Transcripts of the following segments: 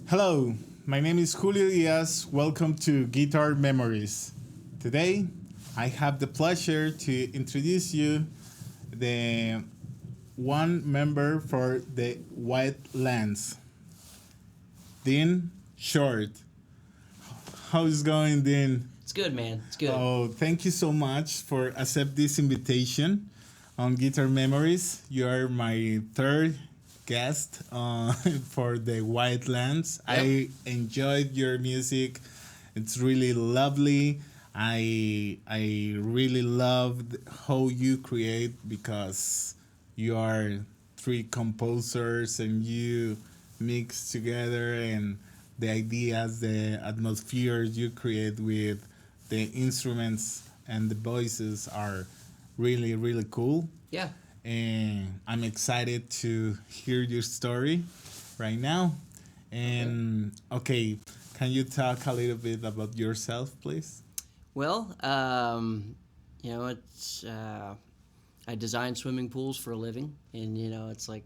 Hello, my name is Julio Diaz. Welcome to Guitar Memories. Today, I have the pleasure to introduce you the one member for the Wildlands, Dean Short. How's it going, Dean? It's good, man. It's good. Oh, thank you so much for accept this invitation on Guitar Memories. You are my third guest for the Wildlands. Yep. I enjoyed your music. It's really lovely. I really loved how you create because you are three composers and you mix together and the ideas, the atmosphere you create with the instruments and the voices are really cool. Yeah. And I'm excited to hear your story right now. And okay, can you talk a little bit about yourself, please? Well, it's I design swimming pools for a living, and it's like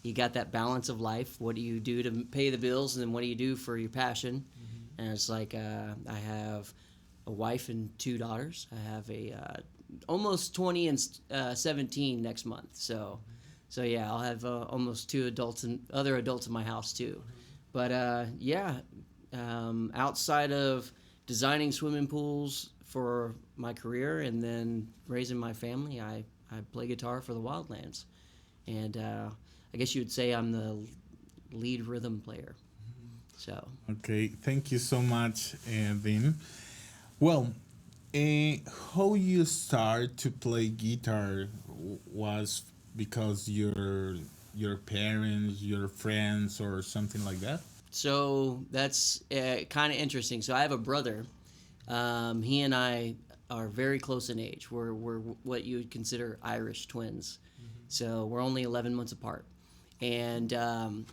you got that balance of life. What do you do to pay the bills, and then what do you do for your passion? And it's like I have a wife and two daughters. I have a almost 20 and 17 next month. So yeah, I'll have almost two adults and other adults in my house too. But outside of designing swimming pools for my career and then raising my family, I play guitar for the Wildlands, and I guess you would say I'm the lead rhythm player. So Okay, thank you so much, Vin. Well, how you start to play guitar was because your parents, your friends, or something like that. so that's kind of interesting. So I have a brother. He and I are very close in age. We're what you would consider Irish twins. So we're only 11 months apart. And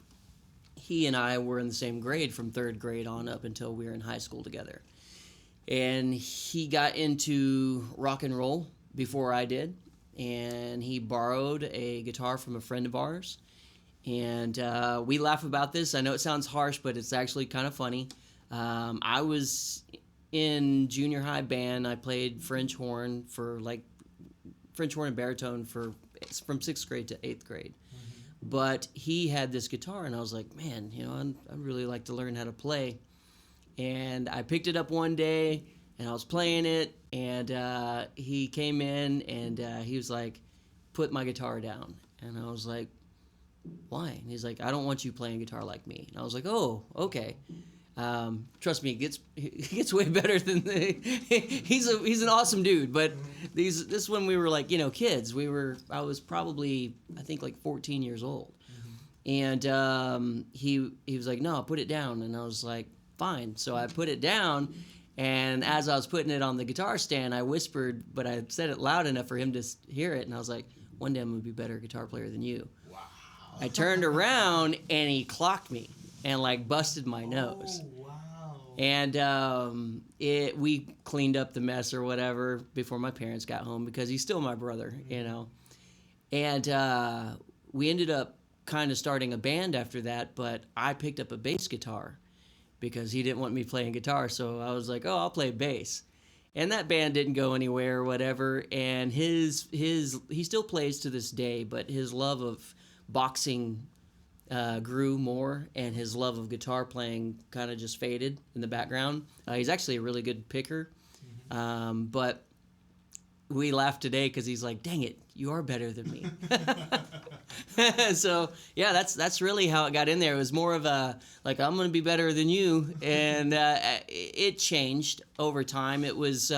he and I were in the same grade from third grade on up until we were in high school together. And he got into rock and roll before I did. And he borrowed a guitar from a friend of ours. And we laugh about this. I know it sounds harsh, but it's actually kind of funny. I was in junior high band. I played French horn and baritone from sixth grade to eighth grade. But he had this guitar, and I was like, man, I'd really like to learn how to play. And I picked it up one day, and I was playing it, and he came in, and he was like, put my guitar down. And I was like, why? And he's like, I don't want you playing guitar like me. And I was like, oh, okay. Trust me, it gets way better than he's an awesome dude. But this when we were like kids. I was probably I think like 14 years old, and he was like, no, put it down. And I was like, fine. So I put it down, and as I was putting it on the guitar stand, I whispered, but I said it loud enough for him to hear it. And I was like, one day I'm gonna be a better guitar player than you. Wow. I turned around and he clocked me and like busted my nose. Oh, wow. And we cleaned up the mess or whatever before my parents got home because he's still my brother, And we ended up kind of starting a band after that, but I picked up a bass guitar because he didn't want me playing guitar. So I was like, oh, I'll play bass. And that band didn't go anywhere or whatever. And he still plays to this day, but his love of boxing grew more, and his love of guitar playing kind of just faded in the background. He's actually a really good picker, but we laughed today because he's like, dang it, you are better than me. So yeah, that's really how it got in there. It was more of a like, I'm gonna be better than you, and it changed over time. It was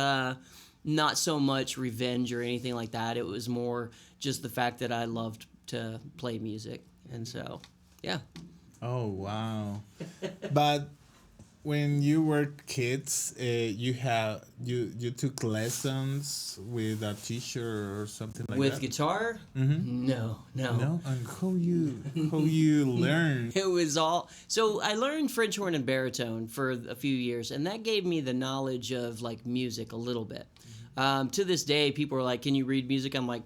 not so much revenge or anything like that. It was more just the fact that I loved to play music, and so yeah. Oh wow! But when you were kids, you took lessons with a teacher or something like With that. guitar? Mm-hmm. No. No, and how you learn? It was all so I learned French horn and baritone for a few years, and that gave me the knowledge of like music a little bit. To this day, people are like, "Can you read music?" I'm like,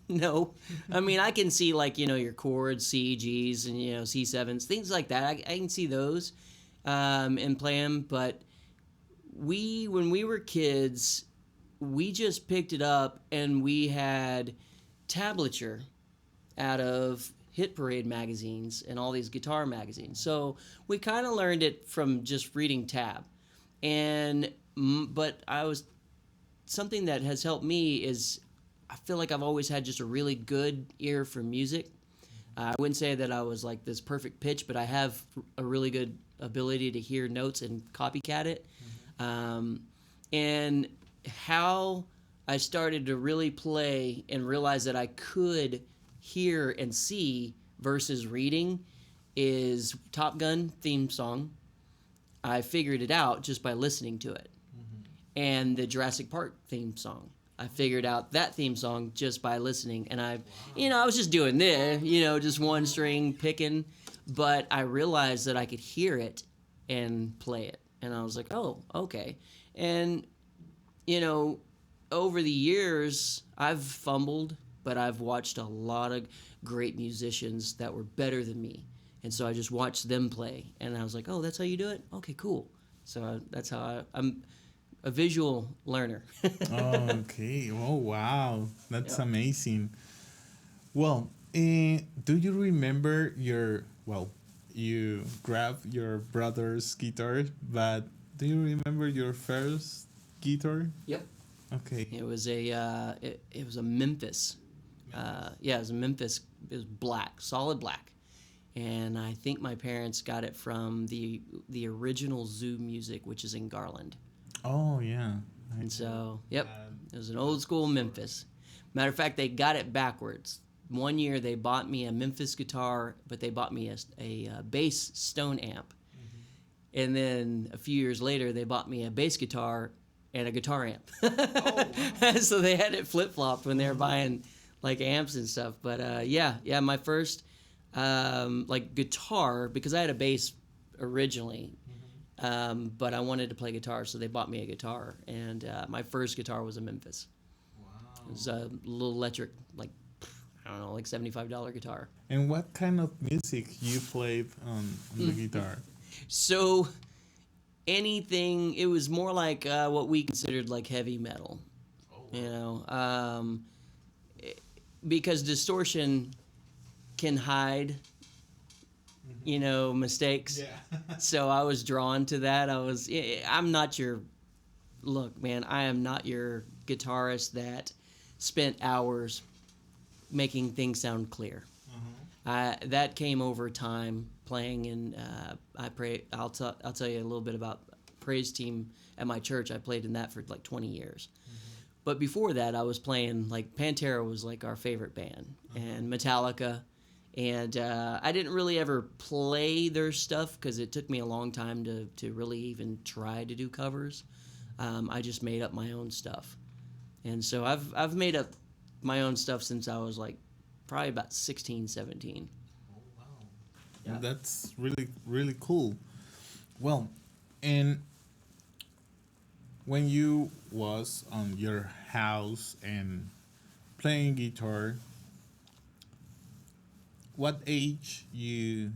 No, I mean I can see like your chords, C, G's, and C7s, things like that. I can see those and play them. But when we were kids, we just picked it up and we had tablature out of Hit Parade magazines and all these guitar magazines. So we kind of learned it from just reading tab. And but I was something that has helped me is I feel like I've always had just a really good ear for music. I wouldn't say that I was like this perfect pitch, but I have a really good ability to hear notes and copycat it. And how I started to really play and realize that I could hear and see versus reading is Top Gun theme song. I figured it out just by listening to it. And the Jurassic Park theme song. I figured out that theme song just by listening. And I was just doing this, just one string picking. But I realized that I could hear it and play it. And I was like, oh, okay. And, over the years, I've fumbled, but I've watched a lot of great musicians that were better than me. And so I just watched them play. And I was like, oh, that's how you do it? Okay, cool. So that's how I'm a visual learner. Oh, okay. Oh, wow. That's Yeah. amazing. Well, do you remember you grabbed your brother's guitar, but do you remember your first guitar? Yep. Okay. It was it was a Memphis. It was a Memphis. It was black, solid black. And I think my parents got it from the original Zoo Music, which is in Garland. Oh, yeah. And so, yep, it was an old school Memphis. Matter of fact, they got it backwards. One year they bought me a Memphis guitar, but they bought me a bass Stone amp. And then a few years later, they bought me a bass guitar and a guitar amp. Oh, wow. So they had it flip-flopped when they were buying like amps and stuff. But my first guitar, because I had a bass originally, but I wanted to play guitar, so they bought me a guitar. And my first guitar was a Memphis. Wow. It was a little electric, like $75 guitar. And what kind of music you played on the guitar? So anything, it was more like what we considered like heavy metal. Oh, wow. Because distortion can hide, mistakes. Yeah. So I was drawn to that. I'm not I am not your guitarist that spent hours making things sound clear. That came over time playing in. I'll tell you a little bit about praise team at my church. I played in that for like 20 years. But before that, I was playing like Pantera was like our favorite band, and Metallica, and I didn't really ever play their stuff because it took me a long time to really even try to do covers. I just made up my own stuff, and so I've made up my own stuff since I was like probably about 16, 17. Oh, wow. Yeah. That's really, really cool. Well, and when you was on your house and playing guitar, what age you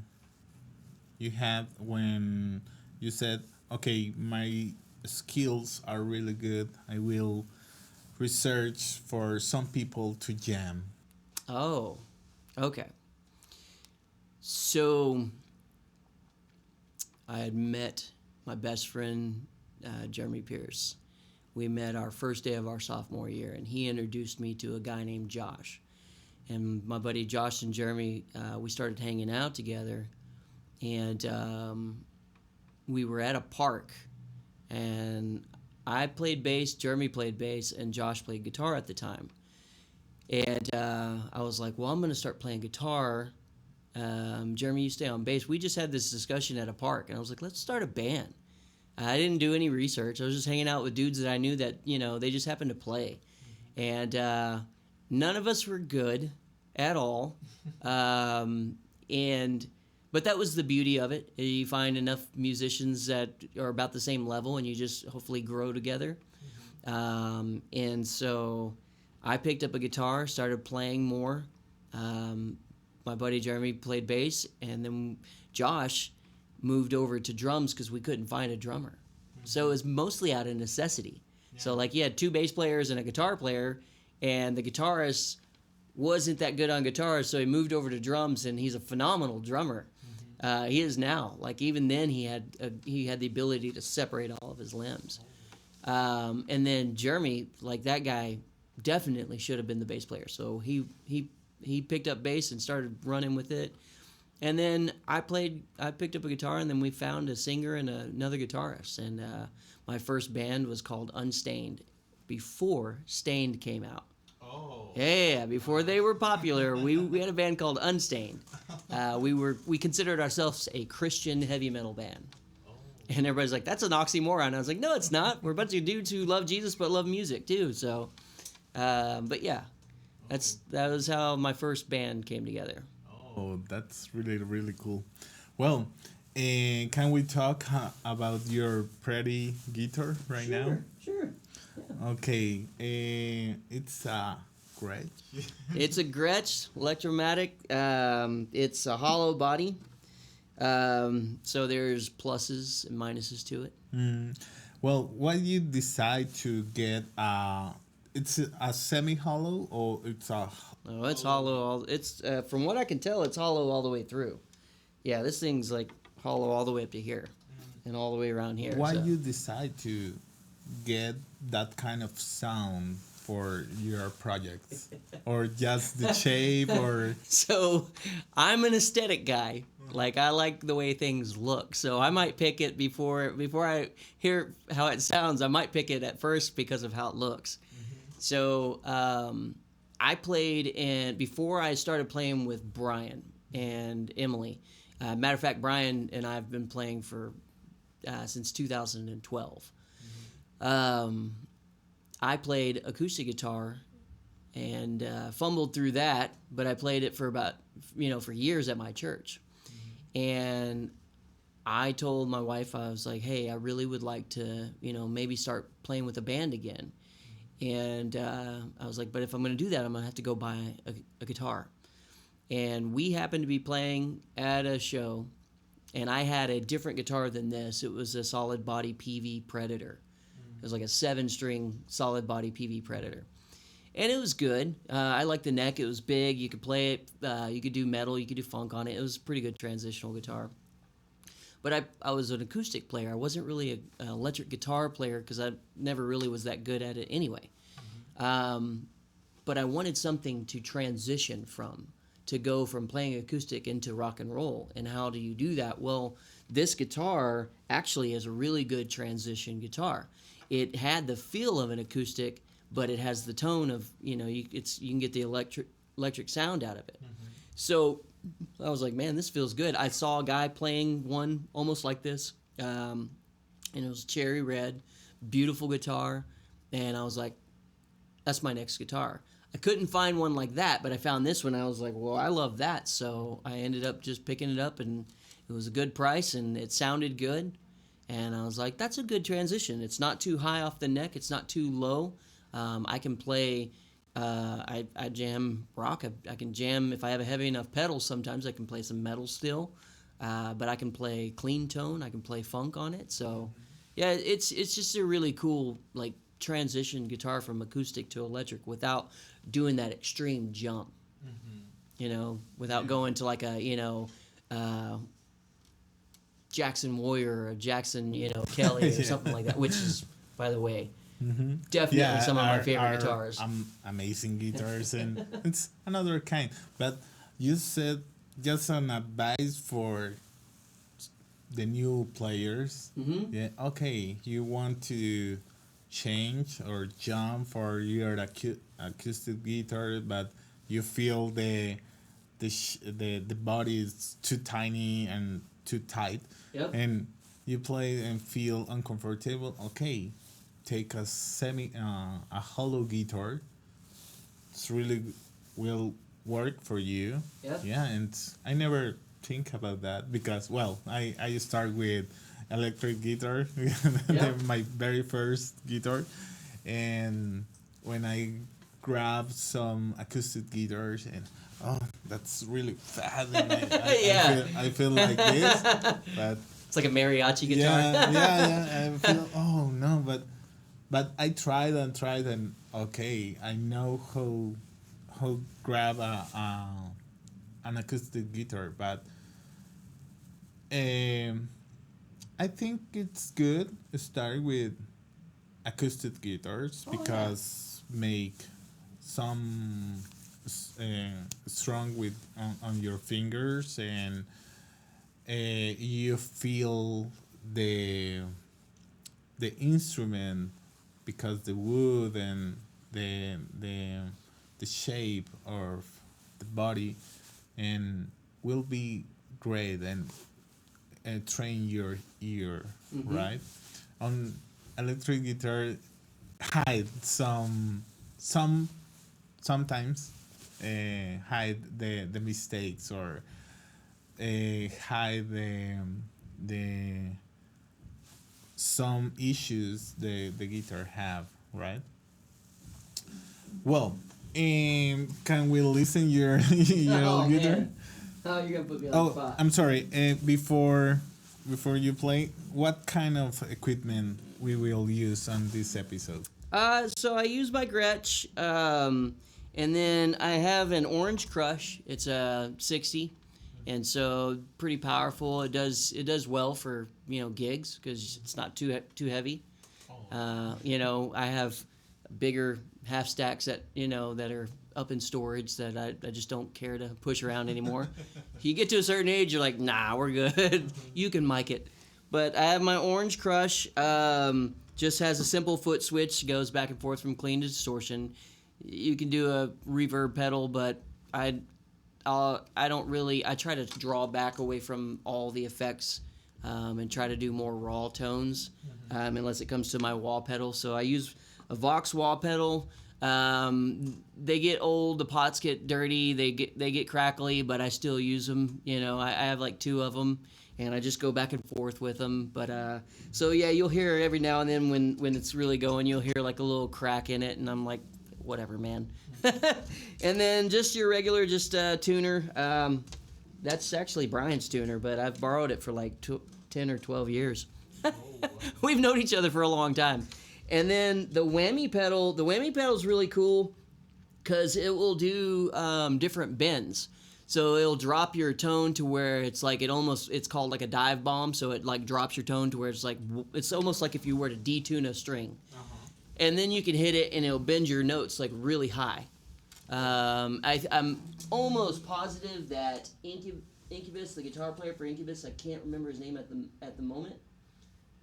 had when you said, okay, my skills are really good, I will research for some people to jam? Oh, okay. So I had met my best friend, Jeremy Pierce. We met our first day of our sophomore year, and he introduced me to a guy named Josh. And my buddy Josh and Jeremy, we started hanging out together, and we were at a park, and I played bass, Jeremy played bass, and Josh played guitar at the time. And I was like, well, I'm going to start playing guitar. Jeremy, you stay on bass. We just had this discussion at a park, and I was like, let's start a band. I didn't do any research. I was just hanging out with dudes that I knew that, they just happened to play. And none of us were good at all. But that was the beauty of it. You find enough musicians that are about the same level, and you just hopefully grow together. And so I picked up a guitar, started playing more. Um, my buddy Jeremy played bass, and then Josh moved over to drums because we couldn't find a drummer. So it was mostly out of necessity. So like he had two bass players and a guitar player, and the guitarist wasn't that good on guitar, so he moved over to drums, and he's a phenomenal drummer. He is now. Like even then, he had the ability to separate all of his limbs. And then Jeremy, like that guy, definitely should have been the bass player. So he picked up bass and started running with it. And then I picked up a guitar, and then we found a singer and another guitarist. And my first band was called Unstained, before Stained came out. Oh. Yeah, before they were popular, we had a band called Unstained. We considered ourselves a Christian heavy metal band. And everybody's like, that's an oxymoron. I was like, no, it's not. We're a bunch of dudes who love Jesus but love music too. So, but yeah, that was how my first band came together. Oh, that's really, really cool. Well, can we talk about your pretty guitar right now? Sure. Yeah. Okay, it's a Gretsch. It's a Gretsch Electromatic. It's a hollow body. So there's pluses and minuses to it. Well, why did you decide to get it's a semi-hollow or it's a... Oh, it's hollow. It's from what I can tell, it's hollow all the way through. Yeah, this thing's like hollow all the way up to here, and all the way around here. Why you decide to get that kind of sound for your projects, or just the shape, or... So, I'm an aesthetic guy. Like I like the way things look. So I might pick it before I hear how it sounds. I might pick it at first because of how it looks. So I played before I started playing with Brian and Emily. Matter of fact, Brian and I have been playing for since 2012. I played acoustic guitar and fumbled through that, but I played it for for years at my church. And I told my wife, I was like, hey, I really would like to, maybe start playing with a band again. And I was like, but if I'm going to do that, I'm going to have to go buy a guitar. And we happened to be playing at a show, and I had a different guitar than this. It was a solid body PV Predator. It was like a 7-string solid body PV Predator. And it was good. I liked the neck. It was big. You could play it. You could do metal. You could do funk on it. It was a pretty good transitional guitar. But I was an acoustic player. I wasn't really an electric guitar player because I never really was that good at it anyway. But I wanted something to transition from, to go from playing acoustic into rock and roll. And how do you do that? Well, this guitar actually is a really good transition guitar. It had the feel of an acoustic, but it has the tone of, you can get the electric sound out of it. So I was like, man, this feels good. I saw a guy playing one almost like this, and it was cherry red, beautiful guitar, and I was like, that's my next guitar. I couldn't find one like that, but I found this one. I was like, well, I love that, so I ended up just picking it up, and it was a good price, and it sounded good, and I was like, that's a good transition. It's not too high off the neck. It's not too low. I can play... I jam rock. I can jam if I have a heavy enough pedal. Sometimes I can play some metal still, but I can play clean tone. I can play funk on it. So, yeah, it's just a really cool like transition guitar from acoustic to electric without doing that extreme jump. Without going to like a Jackson Warrior or a Jackson Kelly or something like that. Which is, by the way. Definitely some of my favorite guitars. Amazing guitars, and it's another kind. But you said just an advice for the new players. Yeah, okay, you want to change or jump for your acoustic guitar, but you feel the body is too tiny and too tight, and you play and feel uncomfortable. Okay. Take a hollow guitar. It's really will work for you. Yeah, and I never think about that because, well, I start with electric guitar, my very first guitar, and when I grab some acoustic guitars and oh, that's really fat. And Yeah. I feel like this, but It's like a mariachi guitar. yeah. I feel oh no, but I tried and okay, I know how grab an acoustic guitar, but um, I think it's good to start with acoustic guitars Oh, yeah. because make some strong with on your fingers and you feel the the instrument because the wood and the the shape of the body and will be great and train your ear right on electric guitar hide some sometimes hide the mistakes or hide the some issues the guitar have right well can we listen your your Oh guitar man. Oh, you're gonna put me on the oh spot. I'm sorry before you play what kind of equipment we will use on this episode So I use my Gretsch, and then I have an Orange Crush. It's a 60, and so pretty powerful. It does well for gigs because it's not too heavy. I have bigger half stacks that are up in storage that I just don't care to push around anymore. You get to a certain age, you're like, nah, we're good. You can mic it. But I have my Orange Crush. Just has a simple foot switch, goes back and forth from clean to distortion. You can do a reverb pedal, but I don't really. I try to draw back away from all the effects and try to do more raw tones, unless it comes to my wah pedal. So I use a Vox wah pedal. They get old, the pots get dirty, they get crackly, but I still use them. I have like two of them, and I just go back and forth with them. But so yeah, you'll hear every now and then when it's really going, you'll hear like a little crack in it, and I'm like, whatever, man. And then just your regular tuner. That's actually Brian's tuner, but I've borrowed it for like 10 or 12 years. We've known each other for a long time. And then the whammy pedal is really cool because it will do different bends. So it'll drop your tone to where it's like it's called like a dive bomb. So it like drops your tone to where it's almost like if you were to detune a string. And then you can hit it and it'll bend your notes like really high. I'm almost positive that Incubus, the guitar player for Incubus, I can't remember his name at the moment,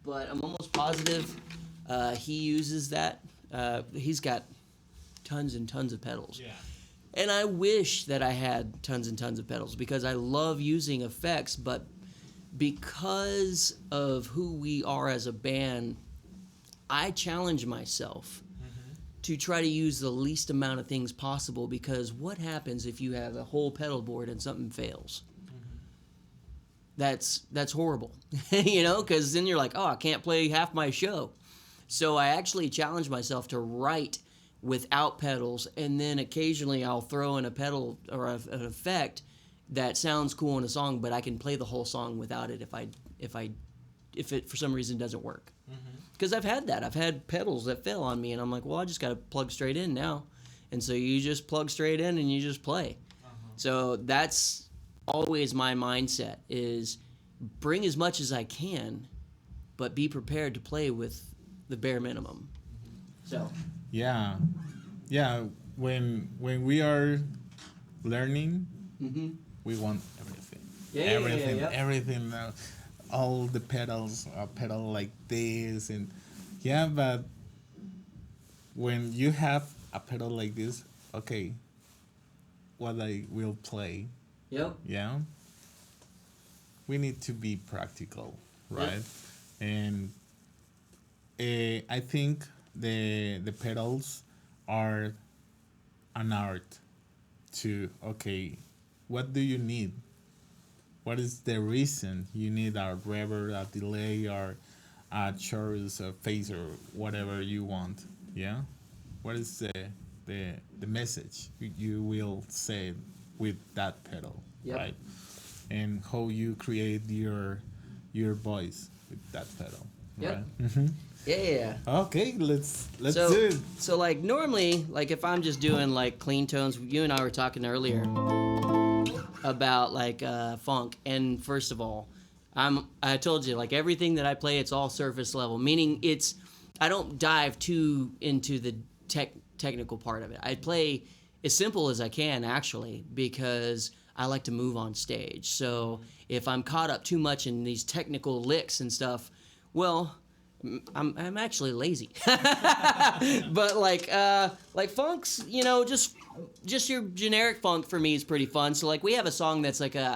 but I'm almost positive he uses that. He's got tons and tons of pedals. yeah And I wish that I had tons and tons of pedals because I love using effects, but because of who we are as a band, I challenge myself to try to use the least amount of things possible because what happens if you have a whole pedal board and something fails? That's horrible, because then you're like, oh, I can't play half my show. So I actually challenge myself to write without pedals, and then occasionally I'll throw in a pedal or an effect that sounds cool in a song, but I can play the whole song without it if it for some reason doesn't work. Because I've had pedals that fail on me, and I'm like, well, I just got to plug straight in now, and so you just plug straight in and you just play. So that's always my mindset: is bring as much as I can, but be prepared to play with the bare minimum. So yeah when we are learning we want everything everything all the pedals pedal like this and yeah but when you have a pedal like this okay what I will play yep. yeah we need to be practical right and I think the pedals are an art to okay what do you need what is the reason you need a reverb a delay or a chorus a phaser whatever you want yeah what is the message you will say with that pedal, Yep. right? And how you create your voice with that pedal, Yep. right? Hmm. Yeah. Okay, let's So, do it. so like normally, like if I'm just doing like clean tones, you and I were talking earlier about like funk. And first of all, I told you like everything that I play, it's all surface level, meaning I don't dive too into the technical part of it. I play as simple as I can actually because I like to move on stage. So if I'm caught up too much in these technical licks and stuff, well, I'm actually lazy. But like funk's, just your generic funk for me is pretty fun. So like we have a song that's like a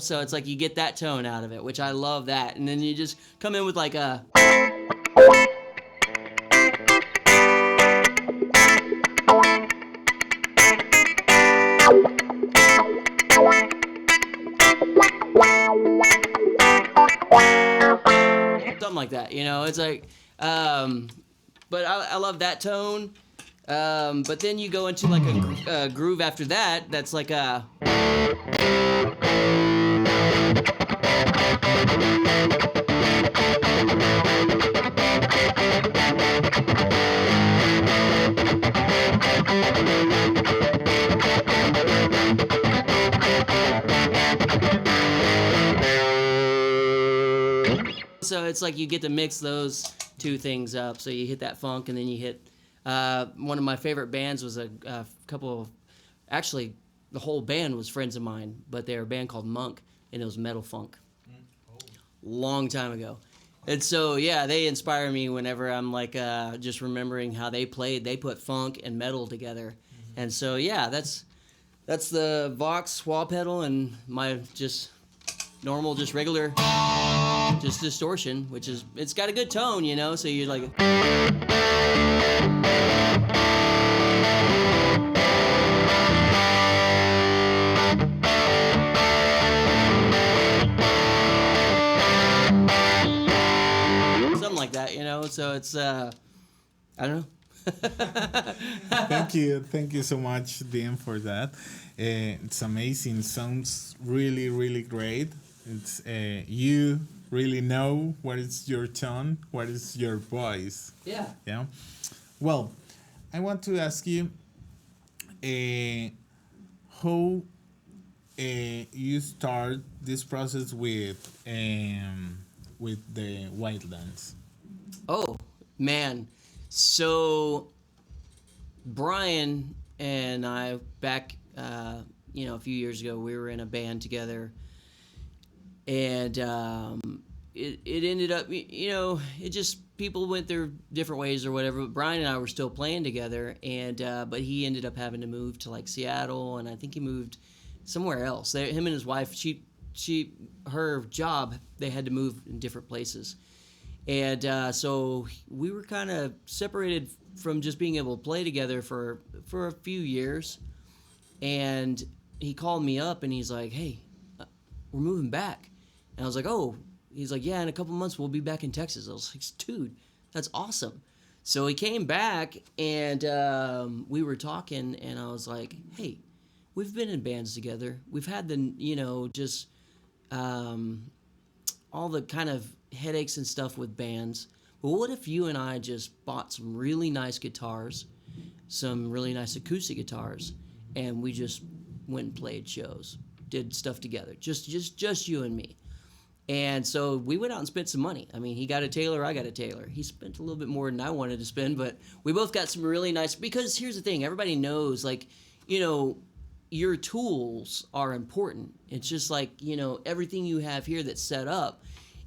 so it's like you get that tone out of it, which I love that. And then you just come in with like a something like that, it's like but I love that tone. But then you go into like a groove after that that's like a so it's like you get to mix those two things up. So you hit that funk and then you hit one of my favorite bands was a couple of, actually the whole band was friends of mine, but they were a band called Monk, and it was metal funk. Long time ago. And so yeah, they inspire me whenever I'm like just remembering how they played. They put funk and metal together. And so yeah, that's the Vox wah pedal and my just normal, just regular, just distortion, which is, it's got a good tone, so you're like something like that, so it's I don't know. Thank you so much, Dean, for that. It's amazing. Sounds really, really great. It's you really know what is your tone, what is your voice. Yeah. Yeah. Well, I want to ask you, how you start this process with the Wildlands. Oh man, so Brian and I back a few years ago we were in a band together, and it ended up it just people went their different ways or whatever. But Brian and I were still playing together, and but he ended up having to move to like Seattle, and I think he moved somewhere else. Him and his wife, her job, they had to move in different places. And so we were kind of separated from just being able to play together for a few years. And he called me up and he's like, "Hey, we're moving back." And I was like, "Oh." He's like, "Yeah, in a couple months we'll be back in Texas." I was like, "Dude, that's awesome." So he came back and we were talking, and I was like, "Hey, we've been in bands together. We've had just all the kind of headaches and stuff with bands. But what if you and I just bought some really nice guitars, some really nice acoustic guitars, and we just went and played shows, did stuff together, just you and me?" And so we went out and spent some money. I mean, he got a Taylor, I got a Taylor. He spent a little bit more than I wanted to spend, but we both got some really nice, because here's the thing, everybody knows, like, your tools are important. It's just like, everything you have here that's set up,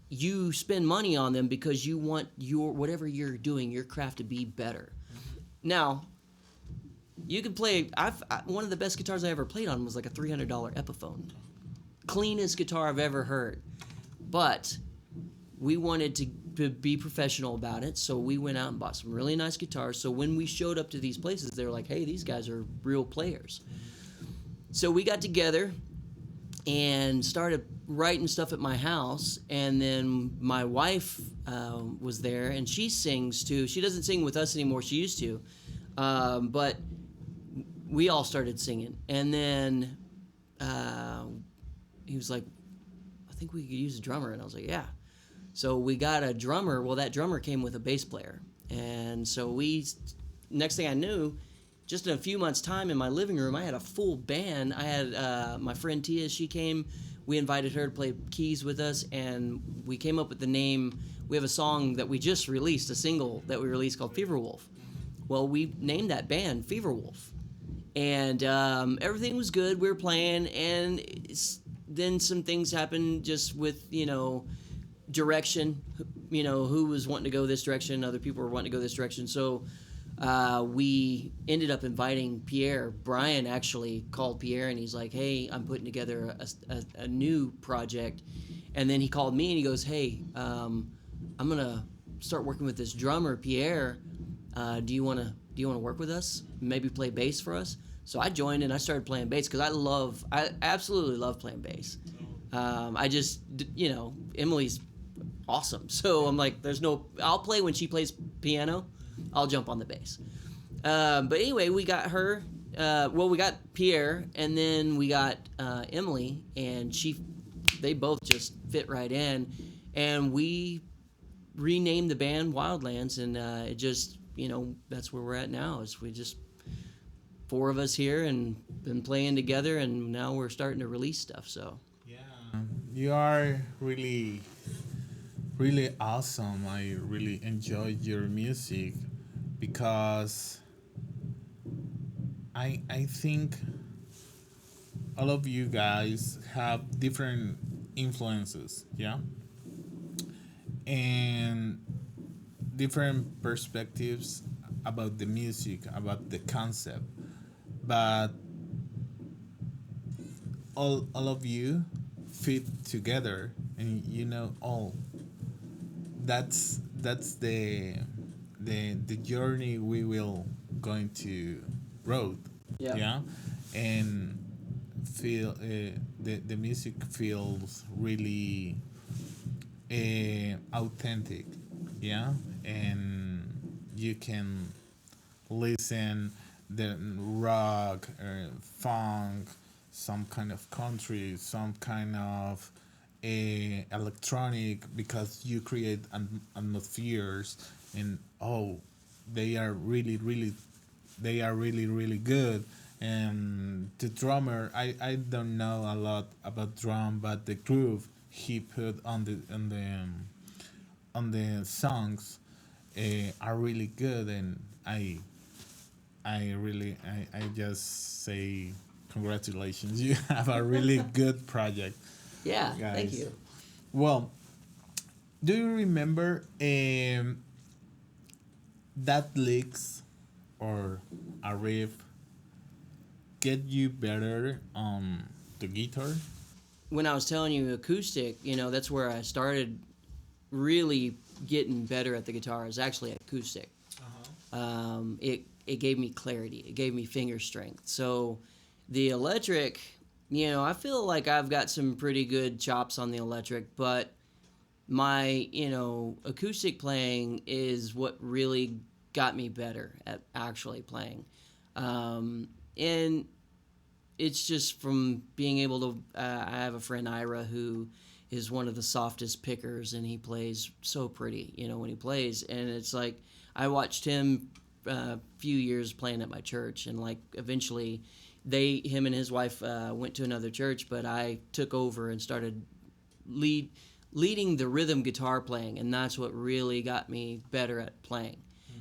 you spend money on them because you want whatever you're doing, your craft to be better. Now, you can play, one of the best guitars I ever played on was like a $300 Epiphone. Cleanest guitar I've ever heard. But we wanted to to be professional about it. So we went out and bought some really nice guitars. So when we showed up to these places, they were like, "Hey, these guys are real players." So we got together and started writing stuff at my house. And then my wife was there, and she sings too. She doesn't sing with us anymore. She used to, but we all started singing. And then he was like, "I think we could use a drummer." And I was like, "Yeah." So we got a drummer. Well, that drummer came with a bass player. And so next thing I knew, just in a few months' time in my living room, I had a full band. I had my friend Tia, she came. We invited her to play keys with us, and we came up with the name. We have a song that we just released, a single that we released called Fever Wolf. Well, we named that band Fever Wolf. And everything was good. We were playing, and then some things happened just with, direction. Who was wanting to go this direction. Other people were wanting to go this direction. So we ended up inviting Pierre. Brian actually called Pierre, and he's like, "Hey, I'm putting together a new project." And then he called me, and he goes, "Hey, I'm gonna start working with this drummer, Pierre. Do you wanna work with us? Maybe play bass for us?" So I joined, and I started playing bass because I absolutely love playing bass. I just, Emily's awesome. So I'm like, I'll play when she plays piano. I'll jump on the bass. But anyway, we got her. We got Pierre, and then we got Emily, and they both just fit right in. And we renamed the band Wildlands, and it just, that's where we're at now. Is we just 4 of us here and been playing together, and now we're starting to release stuff. So yeah, you are really, really awesome. I really enjoyed your music because I think all of you guys have different influences, yeah, and different perspectives about the music, about the concept, but all of you fit together, and all that's the journey we will going to road, yeah. yeah, and feel the music feels really authentic, yeah, and you can listen the rock, funk, some kind of country, some kind of electronic, because you create atmospheres, and they are really really good. And the drummer, I don't know a lot about drum, but the groove he put on the songs are really good, and I just say congratulations. You have a really good project, Yeah, guys. thank you. Well, do you remember that licks or a riff get you better on the guitar? When I was telling you acoustic, that's where I started really getting better at the guitar. Is actually acoustic. It gave me clarity. It gave me finger strength. So the electric, I feel like I've got some pretty good chops on the electric, but my, acoustic playing is what really got me better at actually playing. And it's just from being able to, I have a friend, Ira, who is one of the softest pickers, and he plays so pretty, when he plays. And it's like, I watched him a few years playing at my church, and like eventually him and his wife went to another church, but I took over and started leading the rhythm guitar playing, and that's what really got me better at playing.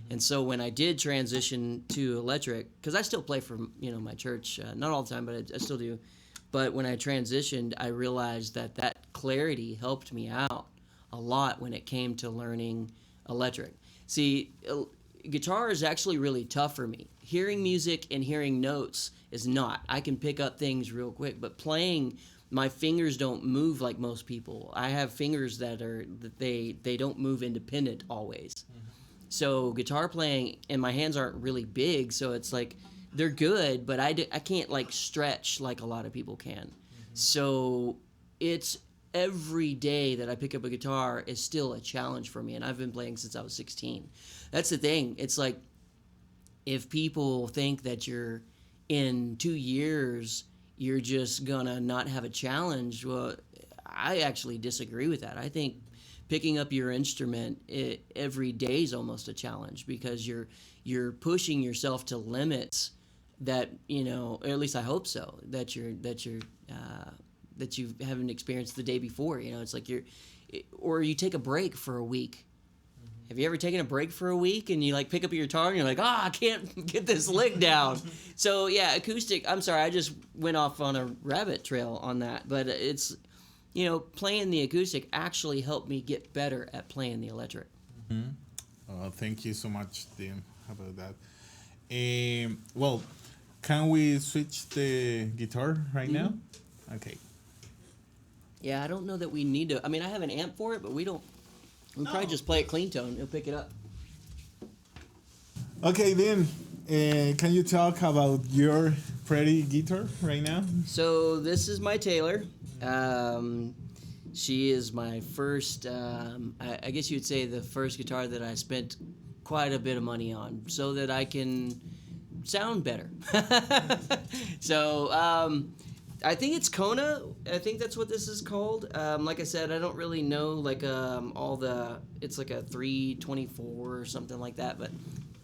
And so when I did transition to electric, because I still play for my church, not all the time, but I still do. But when I transitioned, I realized that clarity helped me out a lot when it came to learning electric. See, guitar is actually really tough for me. Hearing music and hearing notes is not. I can pick up things real quick, but playing my fingers don't move like most people. I have fingers that they don't move independent always. So guitar playing and my hands aren't really big, so it's like they're good, but I can't like stretch like a lot of people can. So it's every day that I pick up a guitar is still a challenge for me, and I've been playing since I was 16. That's the thing. It's like if people think that you're in 2 years you're just gonna not have a challenge, well, I actually disagree with that. I think picking up your instrument every day is almost a challenge because you're pushing yourself to limits that or at least I hope so, that you haven't experienced the day before. It's like or you take a break for a week. Have you ever taken a break for a week and you like pick up your guitar and you're like, I can't get this lick down? So yeah, acoustic. I'm sorry, I just went off on a rabbit trail on that, but it's playing the acoustic actually helped me get better at playing the electric. Thank you so much, Tim, about that. Well, can we switch the guitar right now? Okay. Yeah, I don't know that we need to. I mean, I have an amp for it, but we don't. We'll probably just play it clean tone. It'll pick it up. Okay, then, can you talk about your pretty guitar right now? So this is my Taylor. She is my first, I guess you'd say the first guitar that I spent quite a bit of money on so that I can sound better. So I think it's Kona. I think that's what this is called. Like I said, I don't really know like it's like a 324 or something like that, but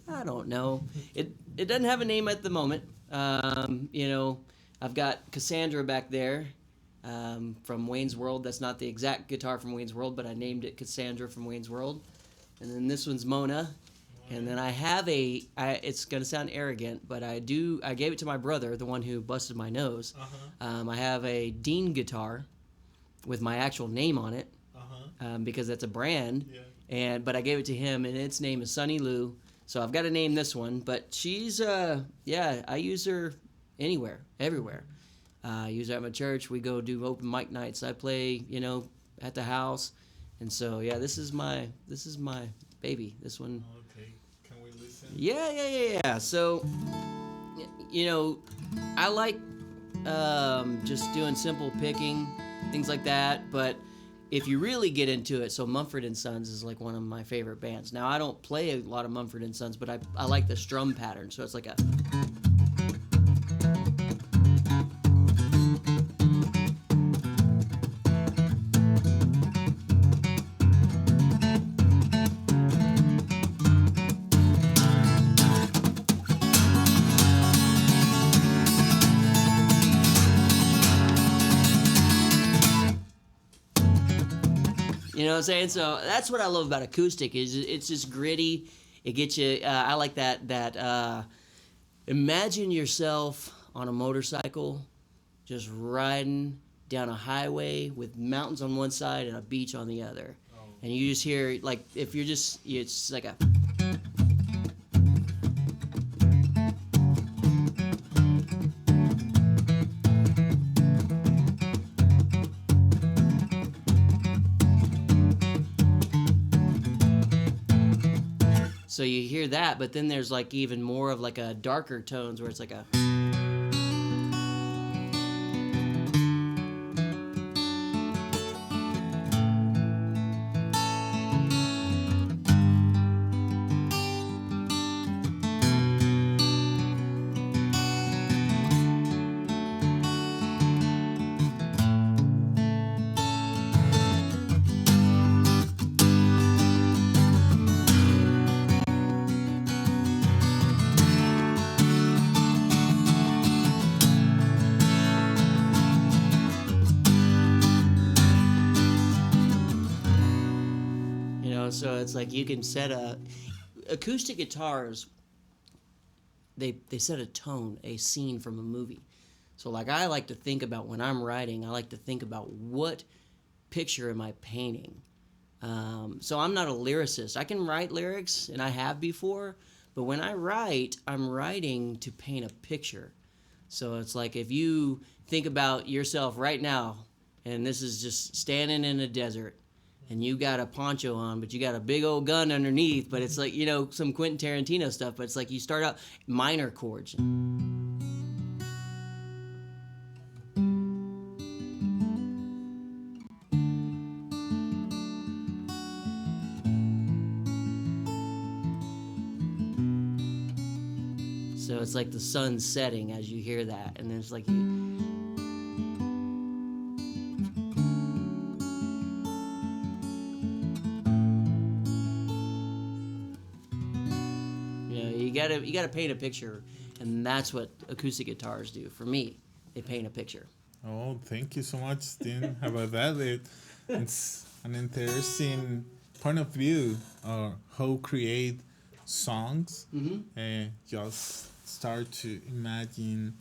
I don't know. It doesn't have a name at the moment. I've got Cassandra back there from Wayne's World. That's not the exact guitar from Wayne's World, but I named it Cassandra from Wayne's World. And then this one's Mona. And then I have it's going to sound arrogant, but I gave it to my brother, the one who busted my nose. I have a Dean guitar with my actual name on it because that's a brand. Yeah. But I gave it to him, and its name is Sunny Lou. So I've got to name this one. But she's, I use her anywhere, everywhere. I use her at my church. We go do open mic nights. I play, at the house. And so, yeah, this is my baby. This one. Okay, can we listen? Yeah. So, I like just doing simple picking, things like that. But if you really get into it, so Mumford & Sons is like one of my favorite bands. Now, I don't play a lot of Mumford & Sons, but I like the strum pattern. So it's like a... You know what I'm saying? So that's what I love about acoustic is it's just gritty. It gets you. I like that. Imagine yourself on a motorcycle, just riding down a highway with mountains on one side and a beach on the other, and you just hear like if you're just it's like a. So you hear that, but then there's like even more of like a darker tones where it's like a... So it's like you can set acoustic guitars, they set a tone, a scene from a movie. So like I like to think about when I'm writing, I like to think about what picture am I painting. So I'm not a lyricist. I can write lyrics, and I have before, but when I write, I'm writing to paint a picture. So it's like if you think about yourself right now, and this is just standing in a desert, and you got a poncho on, but you got a big old gun underneath, but it's like, some Quentin Tarantino stuff, but it's like you start out minor chords. So it's like the sun setting as you hear that, and it's like you gotta paint a picture, and that's what acoustic guitars do for me. They paint a picture. Oh, thank you so much, Dean, about that. It's an interesting point of view of how create songs. Just start to imagine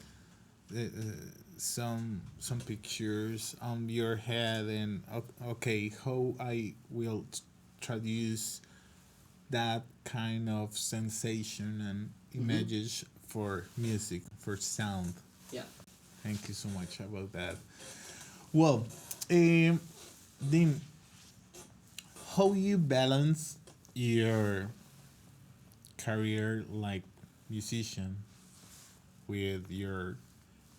some pictures on your head, and okay, how I will traduce that kind of sensation and images for music, for sound. Yeah. Thank you so much about that. Well, Dean, how you balance your career like musician with your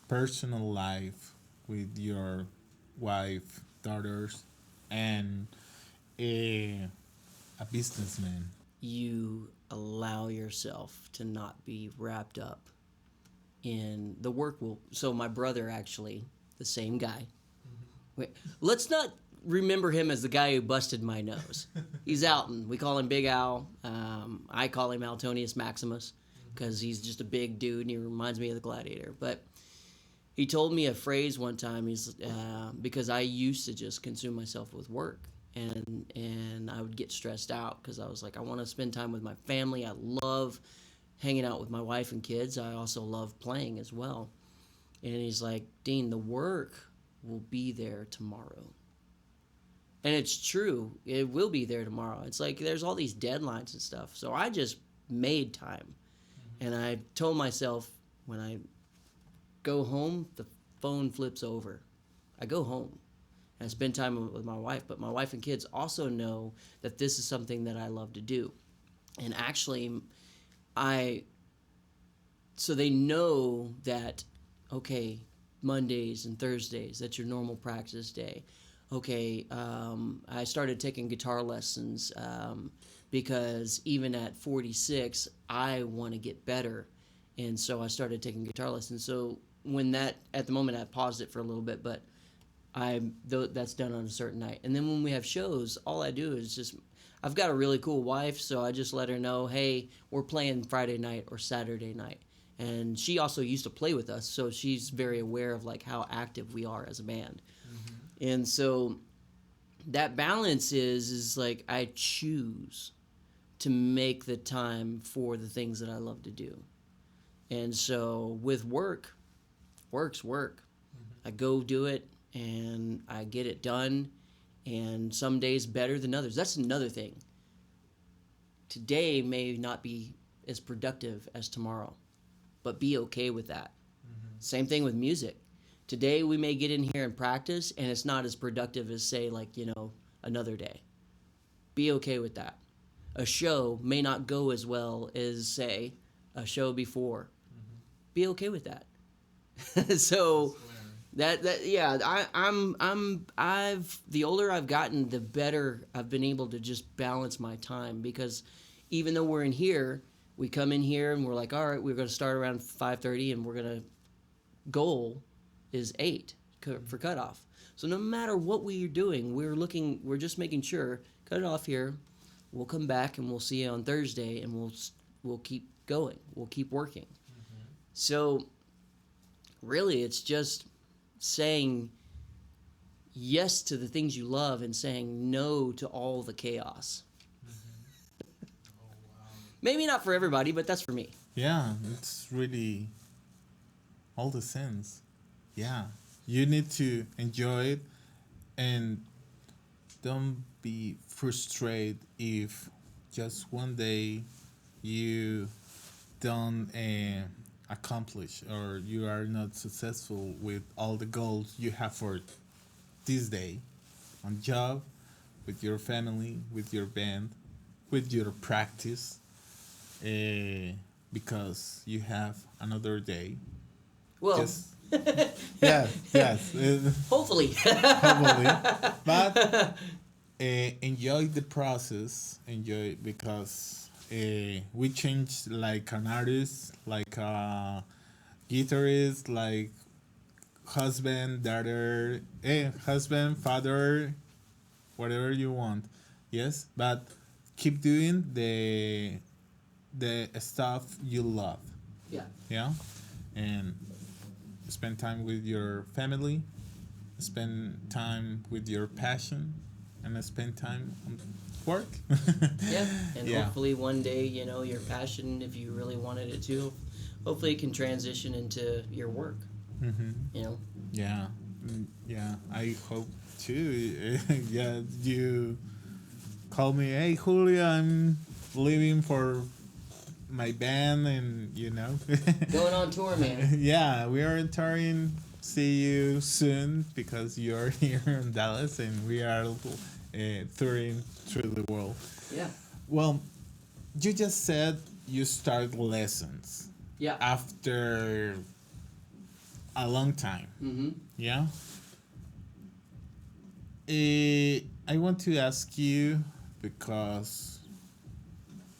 personal life, with your wife, daughters, and a businessman? You allow yourself to not be wrapped up in the work. So my brother, actually, the same guy. Wait, let's not remember him as the guy who busted my nose. He's Alton. We call him Big Al. I call him Altonius Maximus because he's just a big dude and he reminds me of the Gladiator. But he told me a phrase one time. Because I used to just consume myself with work, and I would get stressed out because I was like, I want to spend time with my family. I love hanging out with my wife and kids. I also love playing as well. And he's like, Dean, the work will be there tomorrow. And it's true. It will be there tomorrow. It's like there's all these deadlines and stuff. So I just made time. And I told myself, when I go home, the phone flips over. I go home and I spend time with my wife. But my wife and kids also know that this is something that I love to do. And actually, so they know that, okay, Mondays and Thursdays, that's your normal practice day. Okay, I started taking guitar lessons because even at 46, I want to get better. And so I started taking guitar lessons. So at the moment, I paused it for a little bit, but that's done on a certain night. And then when we have shows, all I do is I've got a really cool wife, so I just let her know, hey, we're playing Friday night or Saturday night. And she also used to play with us, so she's very aware of like how active we are as a band. And so that balance is like I choose to make the time for the things that I love to do. And so with work's work. I go do it and I get it done, and some days better than others. That's another thing. Today may not be as productive as tomorrow, but be okay with that. Same thing with music. Today we may get in here and practice and it's not as productive as, say, like, another day. Be okay with that. A show may not go as well as, say, a show before. Be okay with that. So the older I've gotten, the better I've been able to just balance my time, because even though we're in here, we come in here and we're like, all right, we're going to start around 5:30 and we're going to goal is 8 for cutoff. So no matter what we are doing, we're just making sure, cut it off here, we'll come back and we'll see you on Thursday, and we'll keep going. We'll keep working. So really it's just saying yes to the things you love and saying no to all the chaos. Maybe not for everybody, but that's for me. Yeah, it's really all the sense. Yeah, you need to enjoy it and don't be frustrated if just one day you don't accomplish or you are not successful with all the goals you have for this day on job, with your family, with your band, with your practice, because you have another day. Well, Just yes, yes, hopefully. probably, but enjoy the process. Enjoy because we change like an artist, like a guitarist, like husband, daughter, husband, father, whatever you want. Yes, but keep doing the stuff you love. Yeah. Yeah, and spend time with your family, spend time with your passion, and spend time on work. Yeah. And Yeah. hopefully one day, your passion, if you really wanted it to, hopefully it can transition into your work. You know. Yeah. Yeah. I hope too. Yeah. You call me, hey Julia, I'm leaving for my band, and Going on tour, man. yeah, we are touring. See you soon because you're here in Dallas and we are touring through the world. Yeah. Well, you just said you start lessons Yeah. after a long time. Mm-hmm. Yeah. I want to ask you because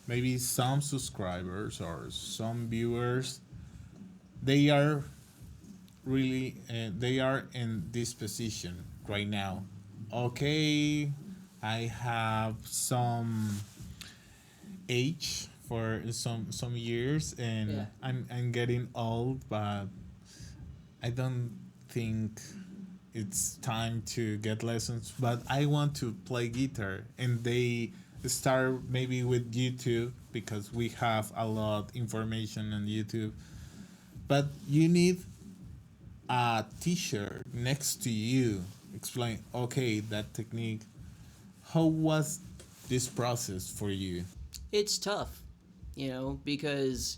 maybe some subscribers or some viewers they are really they are in this position right now. Okay, I have some age for some years and Yeah. I'm getting old, but I don't think it's time to get lessons, but I want to play guitar. And they start maybe with YouTube because we have a lot information on YouTube. But you need a teacher next to you. Explain, okay, that technique. How was this process for you? It's tough, because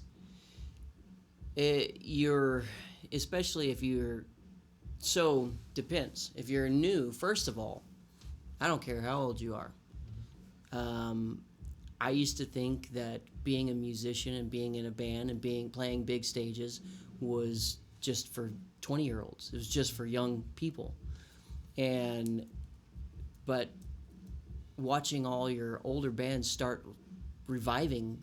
you're, especially if you're, so depends. If you're new, first of all, I don't care how old you are. I used to think that being a musician and being in a band and playing big stages was just for 20-year-olds. It was just for young people. But watching all your older bands start reviving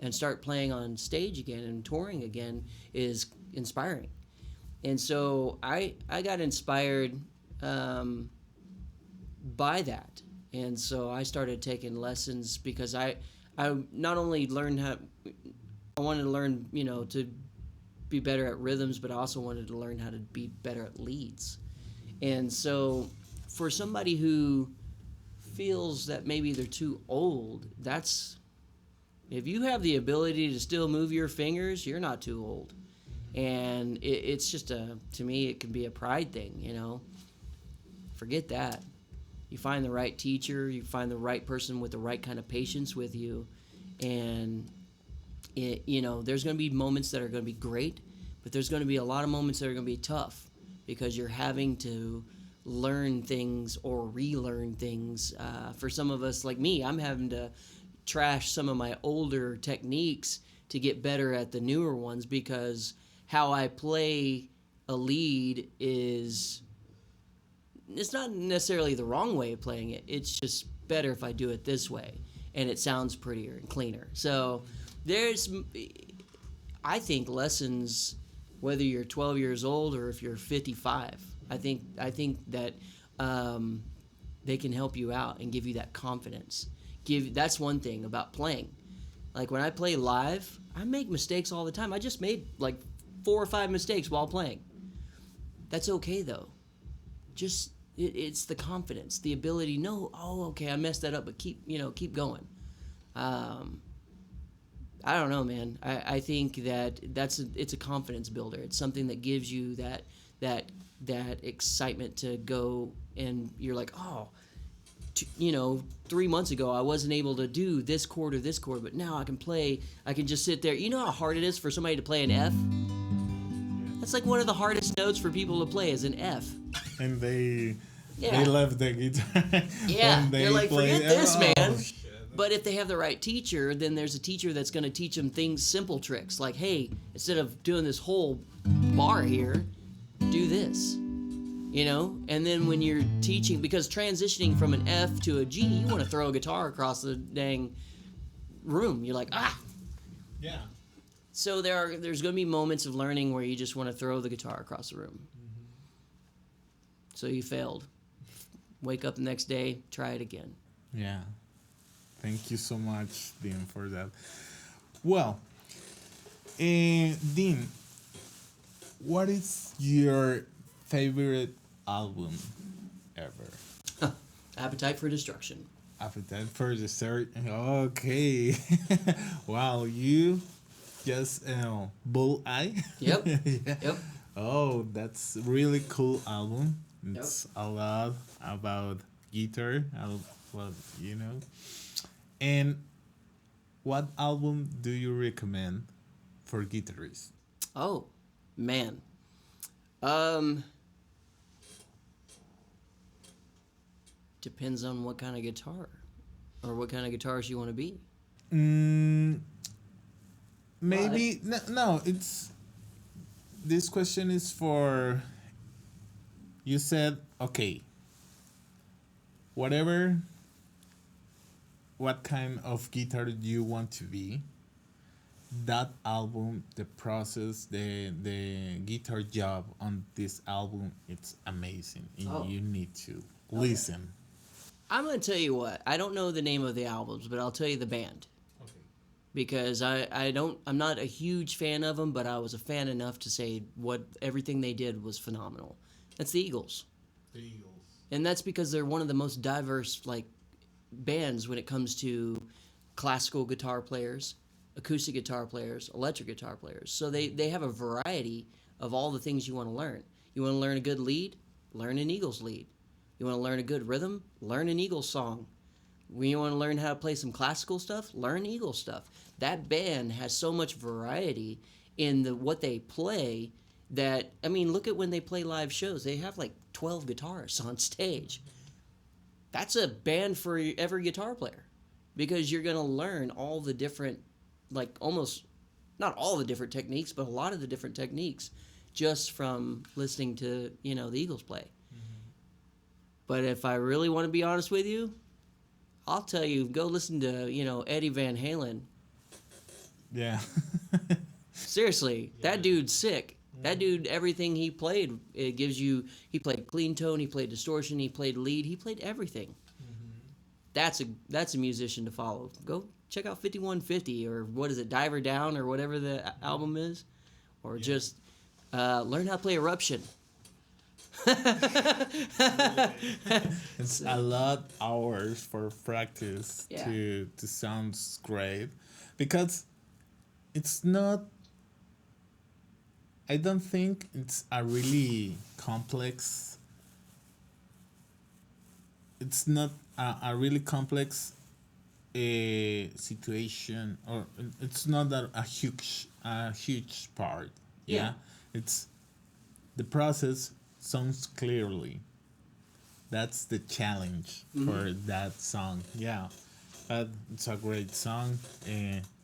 and start playing on stage again and touring again is inspiring. And so I got inspired by that. And so I started taking lessons because I not only learned I wanted to learn, to be better at rhythms, but I also wanted to learn how to be better at leads. And so for somebody who feels that maybe they're too old, if you have the ability to still move your fingers, you're not too old. And it's just to me, it can be a pride thing, Forget that. You find the right teacher, you find the right person with the right kind of patience with you, and there's going to be moments that are going to be great, but there's going to be a lot of moments that are going to be tough because you're having to learn things or relearn things. For some of us, like me, I'm having to trash some of my older techniques to get better at the newer ones because how I play a lead it's not necessarily the wrong way of playing it. It's just better if I do it this way, and it sounds prettier and cleaner. So I think lessons, whether you're 12 years old or if you're 55, I think that they can help you out and give you that confidence. That's one thing about playing. Like when I play live, I make mistakes all the time. I just made like 4 or 5 mistakes while playing. That's okay though. Just it's the confidence, the ability. No, okay, I messed that up, but keep going. I don't know, man. I think that it's a confidence builder. It's something that gives you that excitement to go, and you're like, oh, you know, 3 months ago I wasn't able to do this chord or this chord, but now I can play. I can just sit there. You know how hard it is for somebody to play an F? That's like one of the hardest notes for people to play is an F. And they Yeah. love the guitar. Yeah, when they're like, play- forget this, oh, man. shit. But if they have the right teacher, then there's a teacher that's going to teach them things, simple tricks, like, hey, instead of doing this whole bar here, do this. You know? And then when you're teaching, because transitioning from an F to a G, you want to throw a guitar across the dang room. You're like, ah. Yeah. So there's going to be moments of learning where you just want to throw the guitar across the room. So you failed. Wake up the next day, try it again. Yeah. Thank you so much, Dean, for that. Well, Dean, what is your favorite album ever? Appetite for Destruction. Appetite for Dessert. Okay. Wow, you just bull eye. Yep. Yeah. Yep. Oh, that's really cool album. It's a lot about guitar. Well, you know. And what album do you recommend for guitarists? Oh, man. Depends on what kind of guitar or what kind of guitarist you want to be. Maybe no. It's this question is for. You said okay. Whatever. What kind of guitar do you want to be? That album, the process, the guitar job on this album, it's amazing. And Oh. you need to listen. I'm going to tell you what. I don't know the name of the albums, but I'll tell you the band. Okay. Because I'm not a huge fan of them, but I was a fan enough to say everything they did was phenomenal. That's the Eagles. The Eagles. And that's because they're one of the most diverse bands when it comes to classical guitar players, acoustic guitar players, electric guitar players. So they have a variety of all the things you want to learn. You want to learn a good lead? Learn an Eagles lead. You want to learn a good rhythm? Learn an Eagles song. When you want to learn how to play some classical stuff? Learn Eagles stuff. That band has so much variety in what they play that, I mean, look at when they play live shows. They have 12 guitarists on stage. That's a band for every guitar player because you're going to learn all the different, almost not all the different techniques, but a lot of the different techniques just from listening to, the Eagles play. But if I really want to be honest with you, I'll tell you, go listen to, Eddie Van Halen. Yeah. Seriously, that dude's sick. That dude, everything he played, it gives you. He played clean tone, he played distortion, he played lead, he played everything. That's a musician to follow. Go check out 5150 or what is it, Diver Down or whatever the album is, or just learn how to play Eruption. It's a lot hours for practice Yeah. to sound great because it's not. I don't think it's a really complex. It's not a really complex situation, or it's not a huge part. Yeah, it's the process sounds clearly. That's the challenge for that song. Yeah, but it's a great song.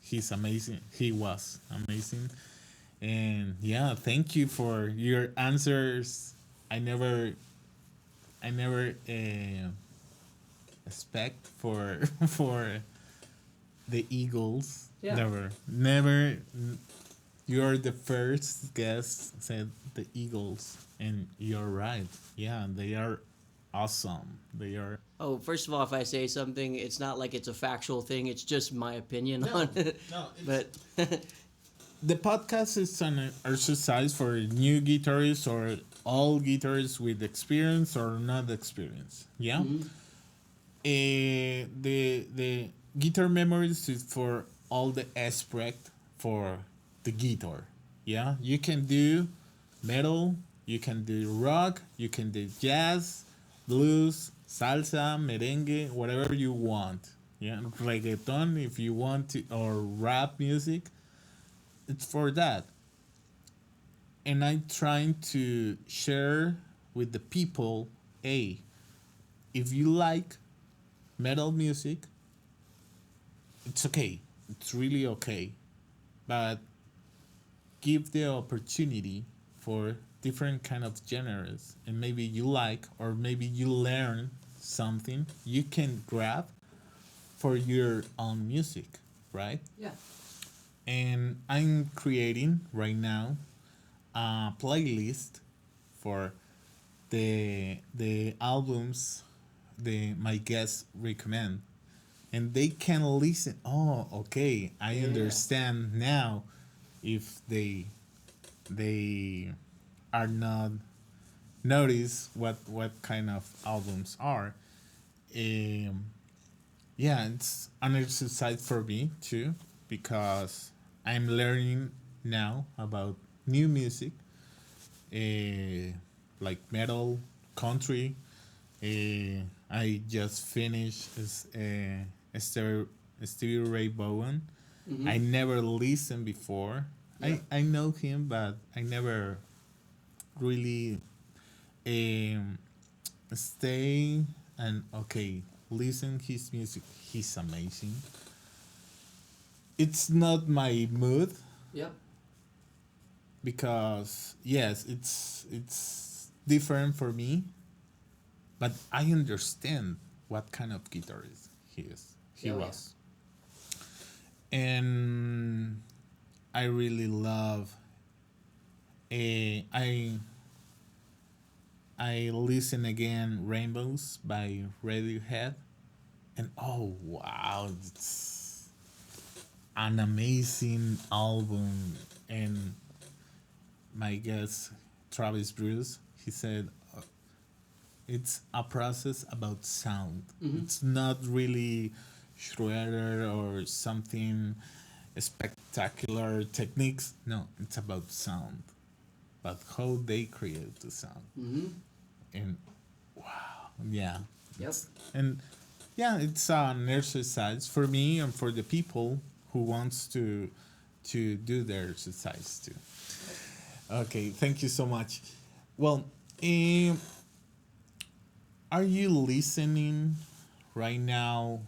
He's amazing. He was amazing. And yeah, thank you for your answers. I never expect for the Eagles. Yeah. Never. You're the first guest said the Eagles, and you're right. Yeah, they are awesome. They are. Oh, first of all, if I say something, it's not like it's a factual thing. It's just my opinion on it. No, But the podcast is an exercise for new guitarists or all guitarists with experience or not experience. Yeah. The guitar memories is for all the aspect for the guitar. Yeah, you can do metal, you can do rock, you can do jazz, blues, salsa, merengue, whatever you want. Yeah, reggaeton if you want to, or rap music. It's for that. And I'm trying to share with the people, hey, if you like metal music, it's okay. It's really okay. But give the opportunity for different kind of genres, and maybe you like, or maybe you learn something you can grab for your own music, right? Yeah. And I'm creating right now a playlist for the albums the my guests recommend, and they can listen. Oh, okay, I understand now. If they are not notice what kind of albums are. Um, yeah, it's an exercise for me too, because I'm learning now about new music, like metal, country. I just finished Stevie, Stevie Ray Vaughan. I never listened before. Yeah. I know him, but I never really um, stay and okay listen his music. He's amazing. It's not my mood, Yep. because yes, it's different for me, but I understand what kind of guitarist he is. He Oh, yeah. was, and I really love. I listen again Rainbows by Radiohead, and oh wow, it's an amazing album. And my guest Travis Bruce, he said it's a process about sound. It's not really Schroeder or something spectacular techniques. No, it's about sound, but how they create the sound. And wow, yeah, Yep. and yeah, it's an exercise for me and for the people who wants to do their exercise too. Okay, thank you so much. Well, are you listening right now,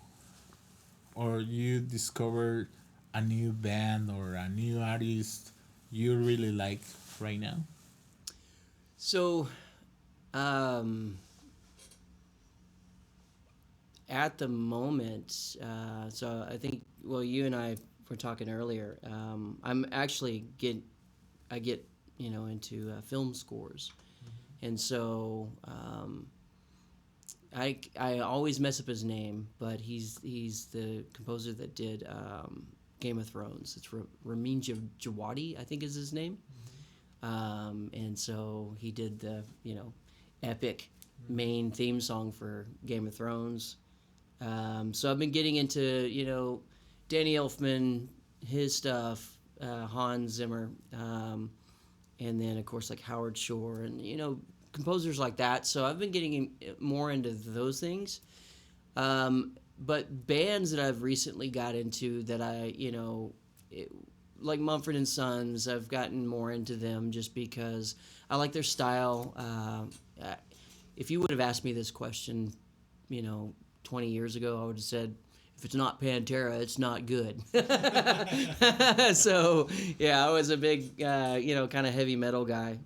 or you discovered a new band or a new artist you really like right now? So, um, at the moment, so I think, well, you and I were talking earlier. I'm actually I get, into film scores, and so I always mess up his name, but he's the composer that did Game of Thrones. It's Ramin Djawadi, I think is his name. And so he did the epic main theme song for Game of Thrones. So I've been getting into Danny Elfman, his stuff, Hans Zimmer, and then of course like Howard Shore and composers like that. So I've been getting more into those things. But bands that I've recently got into that like Mumford and Sons, I've gotten more into them just because I like their style. If you would have asked me this question, 20 years ago, I would have said, if it's not Pantera, it's not good. So, yeah, I was a big, kind of heavy metal guy.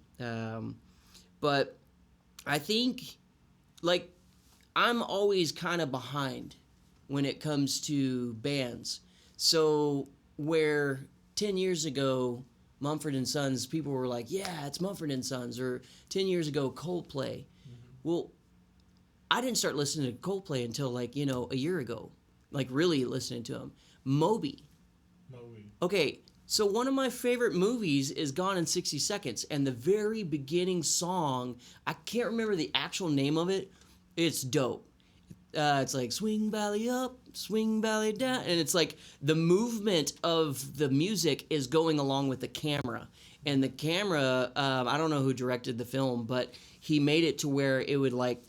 But I think, like, I'm always kind of behind when it comes to bands. So, where 10 years ago, Mumford and Sons, people were like, yeah, it's Mumford and Sons, or 10 years ago, Coldplay. Well, I didn't start listening to Coldplay until like, a year ago, like really listening to them. Moby. Okay, so one of my favorite movies is Gone in 60 Seconds, and the very beginning song, I can't remember the actual name of it. It's dope. It's like swing belly up, swing belly down, and it's like the movement of the music is going along with the camera. And the camera, I don't know who directed the film, but he made it to where it would like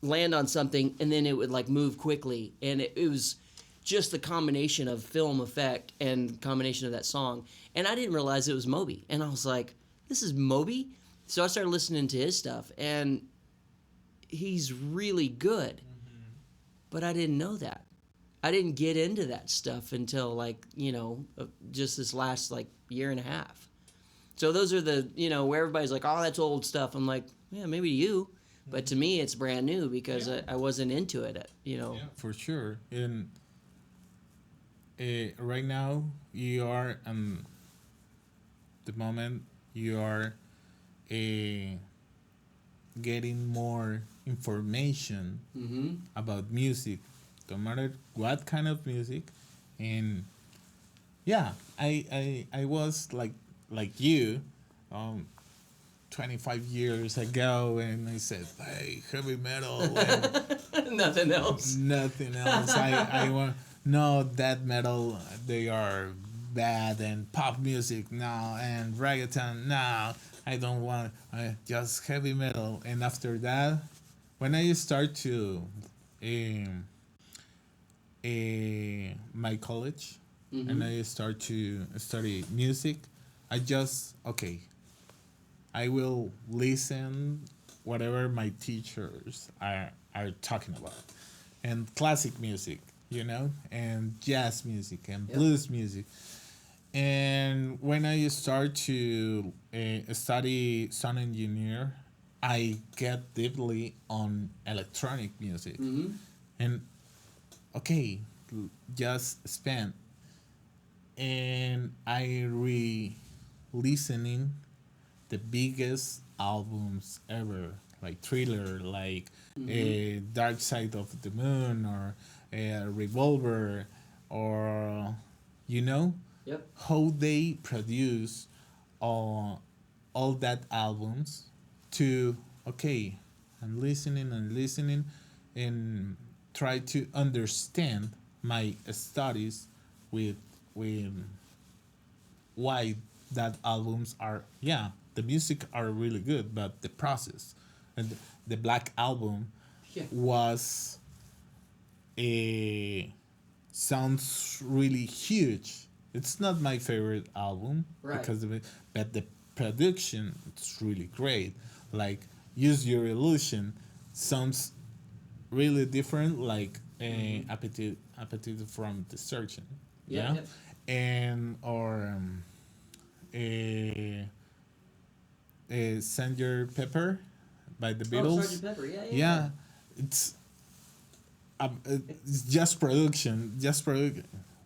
land on something and then it would like move quickly, and it was just the combination of film effect and combination of that song, and I didn't realize it was Moby, and I was like, this is Moby. So I started listening to his stuff, and he's really good, but I didn't know that. I didn't get into that stuff until like, just this last like year and a half. So those are the, where everybody's like, oh, that's old stuff. I'm like, yeah, maybe to you, but to me it's brand new because I wasn't into it, Yeah, for sure. And right now you are the moment you are getting more information about music, no matter what kind of music. And yeah, I was like you 25 years ago, and I said, hey, heavy metal and Nothing else. nothing else. I want no death metal, they are bad, and pop music now, and reggaeton now. I don't want just heavy metal. And after that, when I start to my college, and I start to study music, I just I will listen whatever my teachers are talking about, and classic music, and jazz music and blues music. And when I start to study sound engineer, I get deeply on electronic music. And just spend, and I listening the biggest albums ever, like Thriller, like Dark Side of the Moon, or Revolver, or how they produce all that albums to I'm listening and listening, and try to understand my studies with why that albums are, the music are really good, but the process. And the Black Album was a sounds really huge. It's not my favorite album because of it, but the production, it's really great. Like Use Your Illusion sounds really different, like Appetite from Destruction. And or Sgt. Pepper by the Beatles. Sgt. Pepper, yeah. It's just production,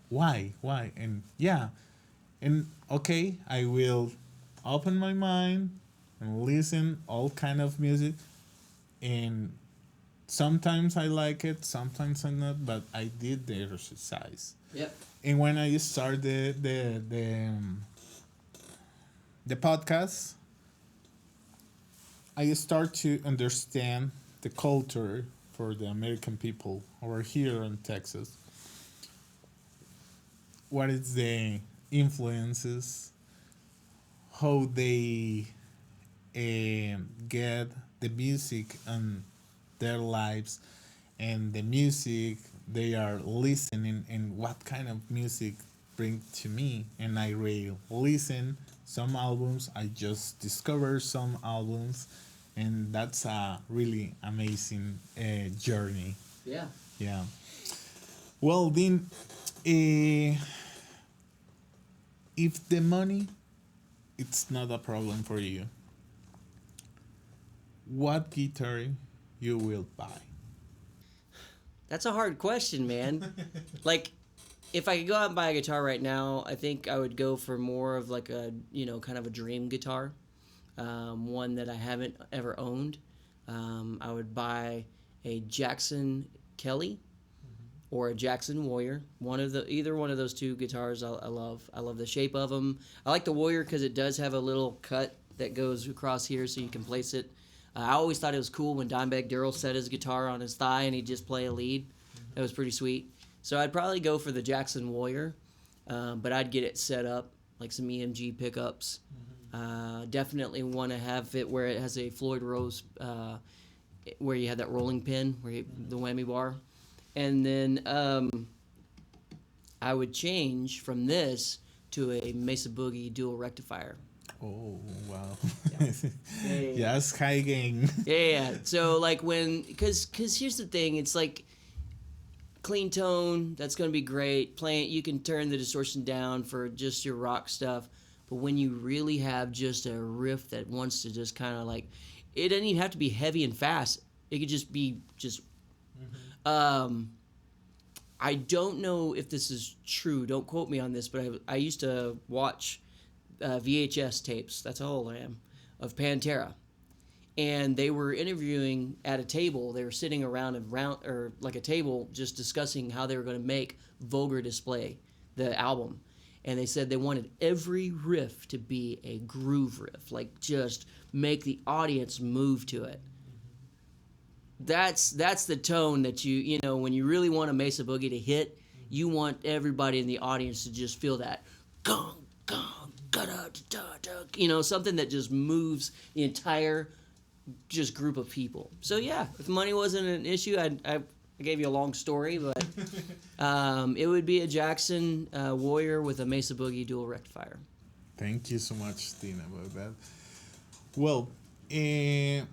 why, and I will open my mind and listen all kind of music, and sometimes I like it, sometimes I not, but I did the exercise. And when I started the podcast, I start to understand the culture for the American people over here in Texas. What is the influences, how they get the music in their lives, and the music they are listening, and what kind of music bring to me. And I really listen some albums, I just discover some albums, and that's a really amazing journey. Yeah. Well, then, if the money it's not a problem for you, what guitar you will buy? That's a hard question, man. Like, if I could go out and buy a guitar right now, I think I would go for more of like a, kind of a dream guitar. One that I haven't ever owned. I would buy a Jackson Kelly or a Jackson Warrior. Either one of those two guitars I love. I love the shape of them. I like the Warrior because it does have a little cut that goes across here so you can place it. I always thought it was cool when Dimebag Darrell set his guitar on his thigh and he'd just play a lead. That was pretty sweet. So I'd probably go for the Jackson Warrior, but I'd get it set up, like some EMG pickups. Definitely want to have it where it has a Floyd Rose where you had that rolling pin, the whammy bar, and then I would change from this to a Mesa Boogie dual rectifier. Oh wow. Yeah. Yeah. Yes, high gain. Yeah. So like because here's the thing, it's like clean tone, that's going to be great. Playing, you can turn the distortion down for just your rock stuff, but when you really have just a riff that wants to just kind of like, it doesn't even have to be heavy and fast. It could just be just. I don't know if this is true. Don't quote me on this, but I used to watch VHS tapes. That's how old I am, of Pantera, and they were interviewing at a table. They were sitting around or like a table, just discussing how they were going to make Vulgar Display, the album. And they said they wanted every riff to be a groove riff, like just make the audience move to it. That's the tone that you know, when you really want a Mesa Boogie to hit, you want everybody in the audience to just feel that gong, gong, you know, something that just moves the entire just group of people. So yeah, if money wasn't an issue, I gave you a long story, but it would be a Jackson Warrior with a Mesa Boogie dual rectifier. Thank you so much, Tina, about that. Well, do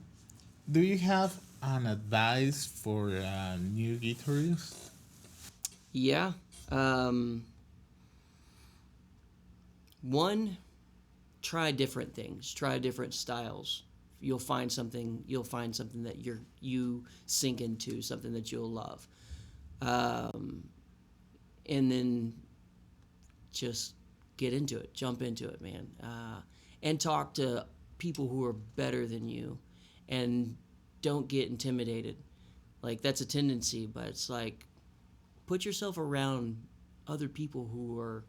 you have an advice for a new guitarist? Yeah. One, try different things. Try different styles. You'll find something that you sink into, something that you'll love. And then just get into it, jump into it, man. And talk to people who are better than you, and don't get intimidated. Like, that's a tendency, but it's like, put yourself around other people who are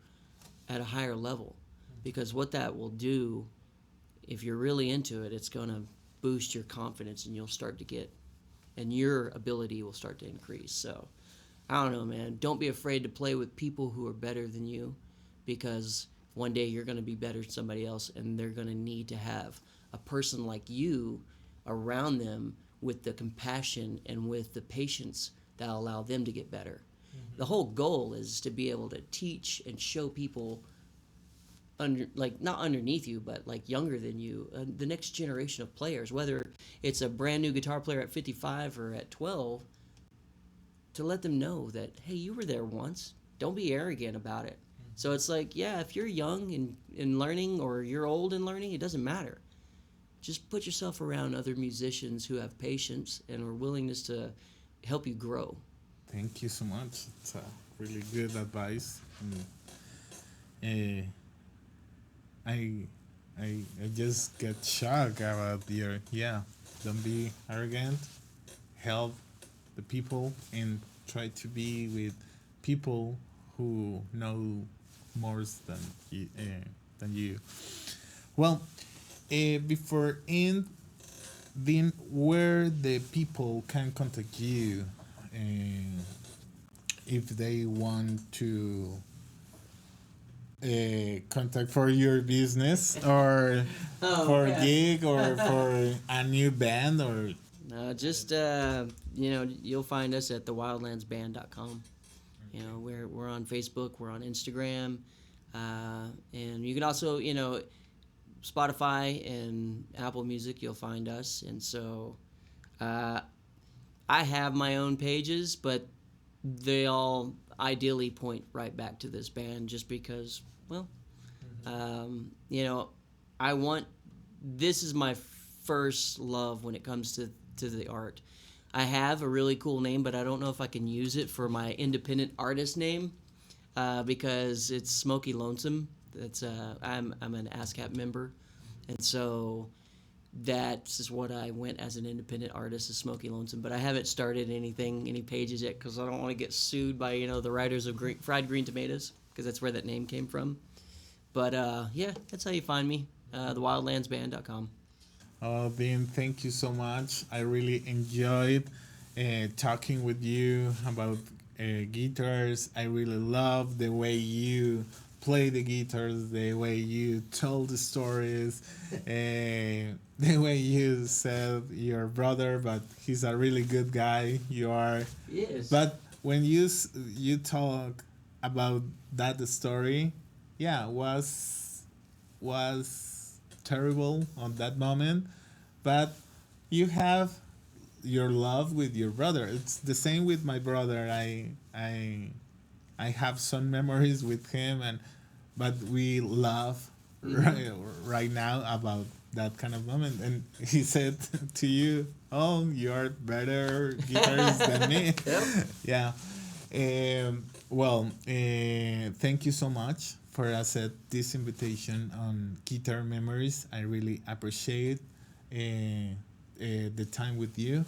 at a higher level, because what that will do, if you're really into it, it's going to boost your confidence, and you'll start to get, and your ability will start to increase. So I don't know, man, don't be afraid to play with people who are better than you, because one day you're going to be better than somebody else, and they're going to need to have a person like you around them with the compassion and with the patience that allow them to get better. The whole goal is to be able to teach and show people not underneath you, but like younger than you, the next generation of players, whether it's a brand new guitar player at 55 or at 12, to let them know that, hey, you were there once. Don't be arrogant about it. So it's like, yeah, if you're young and learning, or you're old and learning, it doesn't matter. Just put yourself around other musicians who have patience and are willingness to help you grow. Thank you so much. It's a really good advice. And, I just get shocked about your, don't be arrogant, help the people, and try to be with people who know more than you. Well, before ending, where the people can contact you, if they want to contact for your business, or for a gig, or for a new band, or just you'll find us at thewildlandsband.com. You know, we're on Facebook, we're on Instagram, and you can also, Spotify and Apple Music, you'll find us. And so I have my own pages, but they all ideally point right back to this band, just because, well, this is my first love when it comes to the art. I have a really cool name, but I don't know if I can use it for my independent artist name, because it's Smokey Lonesome. That's I'm an ASCAP member, and so that's what I went as an independent artist, is Smokey Lonesome. But I haven't started any pages yet, because I don't want to get sued by the writers of Fried Green Tomatoes, because that's where that name came from. But that's how you find me, thewildlandsband.com. Dean, thank you so much. I really enjoyed talking with you about guitars. I really love the way you play the guitars, the way you tell the stories, the way you said your brother, but he's a really good guy. You are, Yes. but when you talk about that story, yeah, was terrible on that moment, but you have your love with your brother. It's the same with my brother. I have some memories with him, and but we laugh right now about that kind of moment. And he said to you, "Oh, you're better guitarist than me." Yep. Yeah. Well, thank you so much for accept this invitation on Guitar Memories. I really appreciate the time with you,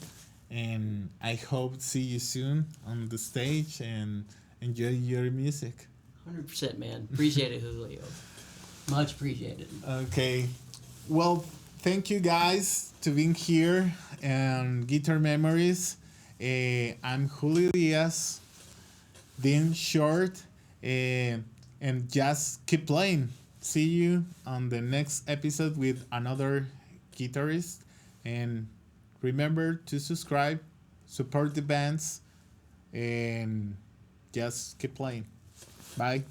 and I hope see you soon on the stage and enjoy your music. 100%, man. Appreciate it, Julio. Much appreciated. Okay. Well, thank you guys to being here and Guitar Memories. I'm Julio Diaz, Dean Short, and just keep playing. See you on the next episode with another guitarist. And remember to subscribe, support the bands, and just keep playing. Bye.